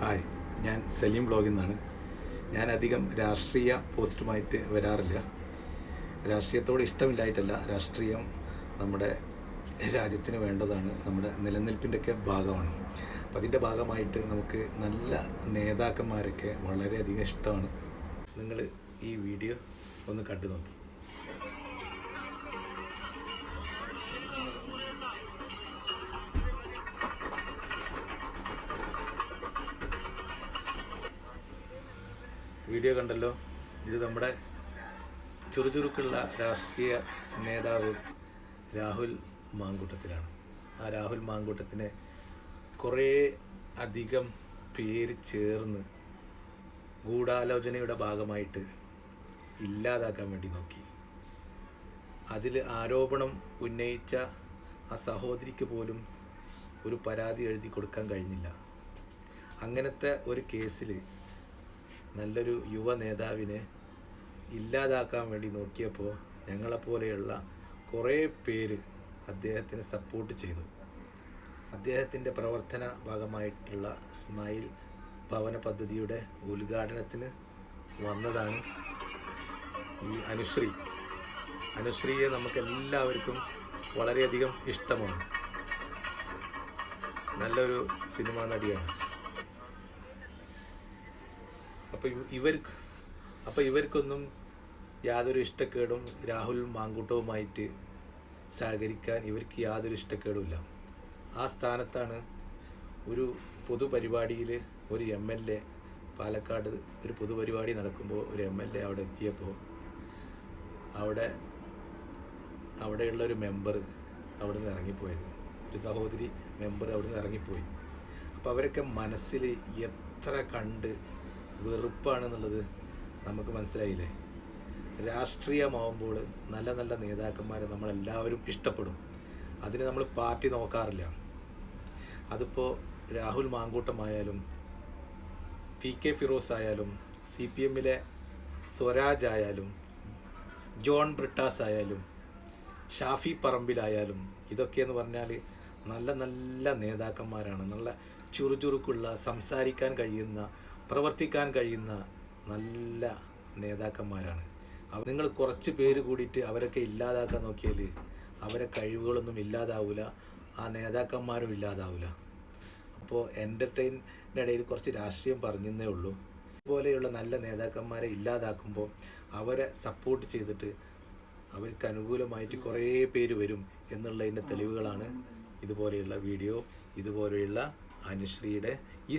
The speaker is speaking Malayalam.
ഹായ്, ഞാൻ സലീം ബ്ലോഗിൽ നിന്നാണ്. ഞാൻ അധികം രാഷ്ട്രീയ പോസ്റ്റുമായിട്ട് വരാറില്ല. രാഷ്ട്രീയത്തോട് ഇഷ്ടമില്ലായിട്ടല്ല, രാഷ്ട്രീയം നമ്മുടെ രാജ്യത്തിന് വേണ്ടതാണ്, നമ്മുടെ നിലനിൽപ്പിൻ്റെയൊക്കെ ഭാഗമാണ്. അപ്പം അതിൻ്റെ ഭാഗമായിട്ട് നമുക്ക് നല്ല നേതാക്കന്മാരൊക്കെ വളരെയധികം ഇഷ്ടമാണ്. നിങ്ങൾ ഈ വീഡിയോ ഒന്ന് കണ്ടു നോക്കി. വീഡിയോ കണ്ടല്ലോ. ഇത് നമ്മുടെ ചുറുചുറുക്കുള്ള രാഷ്ട്രീയ നേതാവ് രാഹുൽ മാങ്കൂട്ടത്തിലാണ്. ആ രാഹുൽ മാങ്കൂട്ടത്തിനെ കുറേ അധികം പേര് ചേർന്ന് ഗൂഢാലോചനയുടെ ഭാഗമായിട്ട് ഇല്ലാതാക്കാൻ വേണ്ടി നോക്കി. അതിൽ ആരോപണം ഉന്നയിച്ച ആ സഹോദരിക്ക് പോലും ഒരു പരാതി എഴുതി കൊടുക്കാൻ കഴിഞ്ഞില്ല. അങ്ങനത്തെ ഒരു കേസിൽ നല്ലൊരു യുവ നേതാവിനെ ഇല്ലാതാക്കാൻ വേണ്ടി നോക്കിയപ്പോൾ ഞങ്ങളെപ്പോലെയുള്ള കുറേ പേര് അദ്ദേഹത്തിന് സപ്പോർട്ട് ചെയ്തു. അദ്ദേഹത്തിൻ്റെ പ്രവർത്തന ഭാഗമായിട്ടുള്ള സ്മൈൽ ഭവന പദ്ധതിയുടെ ഉദ്ഘാടനത്തിന് വന്നതാണ് ഈ അനുശ്രീയെ നമുക്കെല്ലാവർക്കും വളരെയധികം ഇഷ്ടമാണ്. നല്ലൊരു സിനിമാ നടിയാണ്. അപ്പോൾ ഇവർക്കൊന്നും യാതൊരു ഇഷ്ടക്കേടും രാഹുൽ മാങ്കൂട്ടവുമായിട്ട് സഹകരിക്കാൻ ഇവർക്ക് യാതൊരു ഇഷ്ടക്കേടുമില്ല. ആ സ്ഥാനത്താണ് ഒരു പൊതുപരിപാടിയിൽ ഒരു MLA, പാലക്കാട് ഒരു പൊതുപരിപാടി നടക്കുമ്പോൾ ഒരു MLA അവിടെ എത്തിയപ്പോൾ അവിടെയുള്ളൊരു മെമ്പർ അവിടെ നിന്ന് ഇറങ്ങിപ്പോയത്, ഒരു സഹോദരി മെമ്പർ അവിടെ നിന്ന് ഇറങ്ങിപ്പോയി. അപ്പോൾ അവരൊക്കെ മനസ്സിൽ എത്ര കണ്ട് വെറുപ്പാണെന്നുള്ളത് നമുക്ക് മനസ്സിലായില്ലേ. രാഷ്ട്രീയമാവുമ്പോൾ നല്ല നല്ല നേതാക്കന്മാരെ നമ്മളെല്ലാവരും ഇഷ്ടപ്പെടും. അതിന് നമ്മൾ പാർട്ടി നോക്കാറില്ല. അതിപ്പോൾ രാഹുൽ മാങ്കൂട്ടമായാലും PK ഫിറോസ് ആയാലും CPMലെ സ്വരാജ് ആയാലും ജോൺ ബ്രിട്ടാസ് ആയാലും ഷാഫി പറമ്പിലായാലും ഇതൊക്കെയെന്ന് പറഞ്ഞാൽ നല്ല നല്ല നേതാക്കന്മാരാണ്. നല്ല ചുറുചുറുക്കുള്ള, സംസാരിക്കാൻ കഴിയുന്ന, പ്രവർത്തിക്കാൻ കഴിയുന്ന നല്ല നേതാക്കന്മാരാണ്. നിങ്ങൾ കുറച്ച് പേര് കൂടിയിട്ട് അവരൊക്കെ ഇല്ലാതാക്കാൻ നോക്കിയാൽ അവരെ കഴിവുകളൊന്നും ഇല്ലാതാവില്ല, ആ നേതാക്കന്മാരും ഇല്ലാതാവില്ല. അപ്പോൾ എൻ്റർടൈനിടയിൽ കുറച്ച് രാഷ്ട്രീയം പറഞ്ഞേ ഉള്ളൂ. ഇതുപോലെയുള്ള നല്ല നേതാക്കന്മാരെ ഇല്ലാതാക്കുമ്പോൾ അവരെ സപ്പോർട്ട് ചെയ്തിട്ട് അവർക്ക് അനുകൂലമായിട്ട് കുറേ പേര് വരും എന്നുള്ളതിൻ്റെ തെളിവുകളാണ് ഇതുപോലെയുള്ള വീഡിയോ, ഇതുപോലെയുള്ള അനുശ്രീയുടെ ഈ